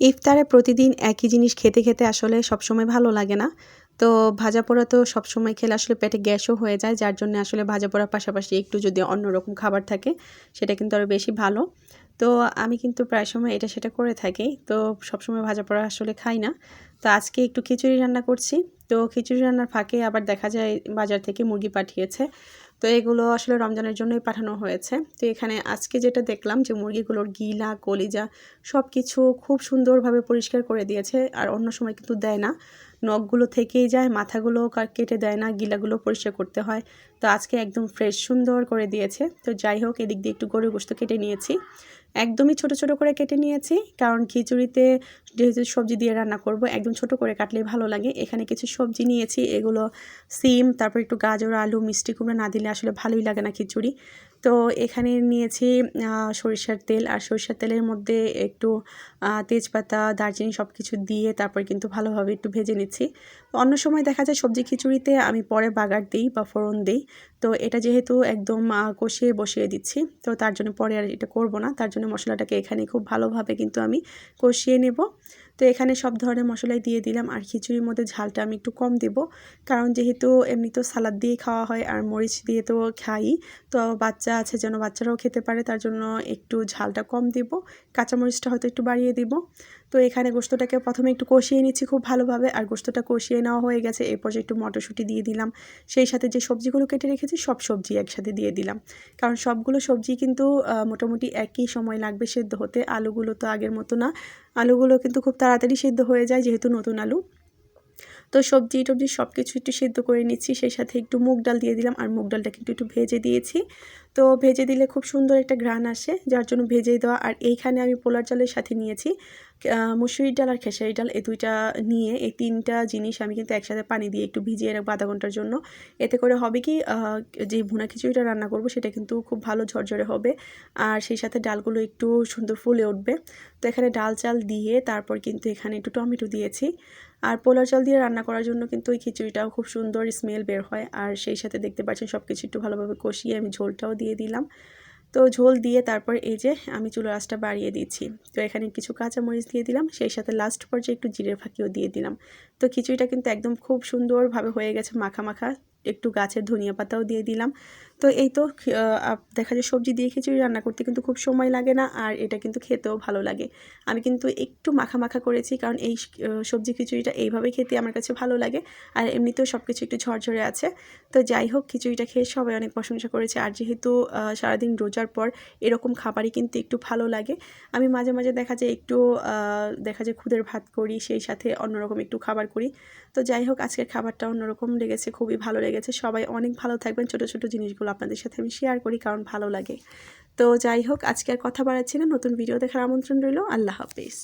ইফতারে প্রতিদিন একই জিনিস খেতে খেতে আসলে সবসময় ভালো লাগে না। তো ভাজা পোড়া তো সবসময় খেলে আসলে পেটে গ্যাসও হয়ে যায়, যার জন্য আসলে ভাজা পোড়ার পাশাপাশি একটু যদি অন্যরকম খাবার থাকে সেটা কিন্তু আরও বেশি ভালো। তো আমি কিন্তু প্রায় সময় এটা সেটা করে থাকি, তো সবসময় ভাজা পোড়া আসলে খাই না। তো আজকে একটু খিচুড়ি রান্না করছি। তো খিচুড়ি রান্নার ফাঁকে আবার দেখা যায় বাজার থেকে মুরগি পাঠিয়েছে। তো এগুলো আসলে রমজানের জন্যই পাঠানো হয়েছে। তো এখানে আজকে যেটা দেখলাম যে মুরগিগুলোর গিলা কলিজা সব কিছু খুব সুন্দরভাবে পরিষ্কার করে দিয়েছে, আর অন্য সময় কিন্তু দেয় না, নখগুলো থেকেই যায়, মাথাগুলো কেটে দেয় না, গিলাগুলো পরিষ্কার করতে হয়। তো আজকে একদম ফ্রেশ সুন্দর করে দিয়েছে। তো যাই হোক, এদিক দিয়ে একটু গরুর গোশত কেটে নিয়েছি, একদমই ছোট ছোট করে কেটে নিয়েছি, কারণ খিচুড়িতে যেহেতু সবজি দিয়ে রান্না করব একদম ছোট করে কাটলেই ভালো লাগে। এখানে কিছু সবজি নিয়েছি, এগুলো সিম, তারপর একটু গাজর, আলু, মিষ্টি কুমড়া না দিলে আসলে ভালোই লাগে না খিচুড়ি। তো এখানে নিয়েছি সরিষার তেল, আর সরিষার তেলের মধ্যে একটু তেজপাতা, দারচিনি সব কিছু দিয়ে তারপর কিন্তু ভালোভাবে একটু ভেজে নিচ্ছি। অন্য সময় দেখা যায় সবজি খিচুড়িতে আমি পরে বাগার দিই বা ফোড়ন দিই, তো এটা যেহেতু একদম কষিয়ে বসিয়ে দিচ্ছি, তো তার জন্য পরে আর এটা করব না। তার জন্য মশলাটাকে এখানে খুব ভালোভাবে কিন্তু আমি কষিয়ে নেব। তো এখানে সব ধরনের মশলাই দিয়ে দিলাম, আর খিচুড়ির মধ্যে ঝালটা আমি একটু কম দেব, কারণ যেহেতু এমনি তো সালাদ দিয়ে খাওয়া হয় আর মরিচ দিয়ে তো খাই। তো বাচ্চা আছে, যেন বাচ্চারাও খেতে পারে, তার জন্য একটু ঝালটা কম দেব, কাঁচামরিচটা হয়তো একটু বাড়িয়ে দিব। তো এখানে গোশতটাকে প্রথমে একটু কষিয়ে নিচ্ছি খুব ভালোভাবে, আর গোশতটা কষিয়ে নেওয়া হয়ে গেছে। এরপর একটু মটরশুঁটি দিয়ে দিলাম, সেই সাথে যে সবজিগুলো কেটে রেখেছি সব সবজি একসাথে দিয়ে দিলাম, কারণ সবগুলো সবজি কিন্তু মোটামুটি একই সময় লাগবে সেদ্ধ হতে। আলুগুলো তো আগের মতো না, আলুগুলো কিন্তু খুব তাড়াতাড়ি সেদ্ধ হয়ে যায় যেহেতু নতুন আলু। তো সবজি টবজি সব কিছু একটু সেদ্ধ করে নিচ্ছি, সেই সাথে একটু মুগ ডাল দিয়ে দিলাম, আর মুগ ডালটা কিন্তু একটু ভেজে দিয়েছি। তো ভেজে দিলে খুব সুন্দর একটা ঘ্রাণ আসে, যার জন্য ভেজেই দেওয়া। আর এইখানে আমি পোলার চালের সাথে নিয়েছি মুসুরির ডাল আর খেসারি ডাল, এই দুইটা নিয়ে এই তিনটা জিনিস আমি কিন্তু একসাথে পানি দিয়ে একটু ভিজিয়ে রাখবো আধা ঘন্টার জন্য। এতে করে হবে কি, যে ভুনা খিচুড়িটা রান্না করব সেটা কিন্তু খুব ভালো ঝরঝরে হবে, আর সেই সাথে ডালগুলো একটু সুন্দর ফুলে উঠবে। তো এখানে ডাল চাল দিয়ে তারপর কিন্তু এখানে একটু টমেটো দিয়েছি। আর পোলার চাল দিয়ে রান্না করার জন্য কিন্তু ওই খিচুড়িটাও খুব সুন্দর স্মেল বের হয়। আর সেই সাথে দেখতে পাচ্ছেন সব কিছু একটু ভালোভাবে কষিয়ে আমি ঝোলটাও দিয়ে দিলাম। তো ঝোল দিয়ে তারপর এই যে আমি চুলার আঁচটা বাড়িয়ে দিচ্ছি। তো এখানে কিছু কাঁচামরিচ দিয়ে দিলাম, সেই সাথে লাস্ট পর্যায়ে একটু জিরের ফাঁকিও দিয়ে দিলাম। তো খিচুড়িটা কিন্তু একদম খুব সুন্দরভাবে হয়ে গেছে, মাখা মাখা, একটু গাছের ধনিয়া পাতাও দিয়ে দিলাম। তো এই তো দেখা যায় সবজি দিয়ে খিচুড়ি রান্না করতে কিন্তু খুব সময় লাগে না, আর এটা কিন্তু খেতেও ভালো লাগে। আমি কিন্তু একটু মাখা মাখা করেছি, কারণ এই সবজি খিচুড়িটা এইভাবে খেতে আমার কাছে ভালো লাগে, আর এমনিতেও সব কিছু একটু ঝরঝরে আছে। তো যাই হোক, খিচুড়িটা খেয়ে সবাই অনেক প্রশংসা করেছে, আর যেহেতু সারাদিন রোজার পর এরকম খাবারই কিন্তু একটু ভালো লাগে। আমি মাঝে মাঝে দেখা যায় খুদের ভাত করি, সেই সাথে অন্যরকম একটু খাবার করি। তো যাই হোক, আজকের খাবারটা অন্যরকম লেগেছে, খুবই ভালো লেগেছে। সবাই অনেক ভালো থাকবেন, ছোটো ছোটো জিনিসগুলো আপনাদের সাথে আমি শেয়ার করি কারণ ভালো লাগে। তো যাই হোক, আজকে আর কথা বাড়াচ্ছি না, নতুন ভিডিও দেখার আমন্ত্রণ রইল। আল্লাহ হাফিজ।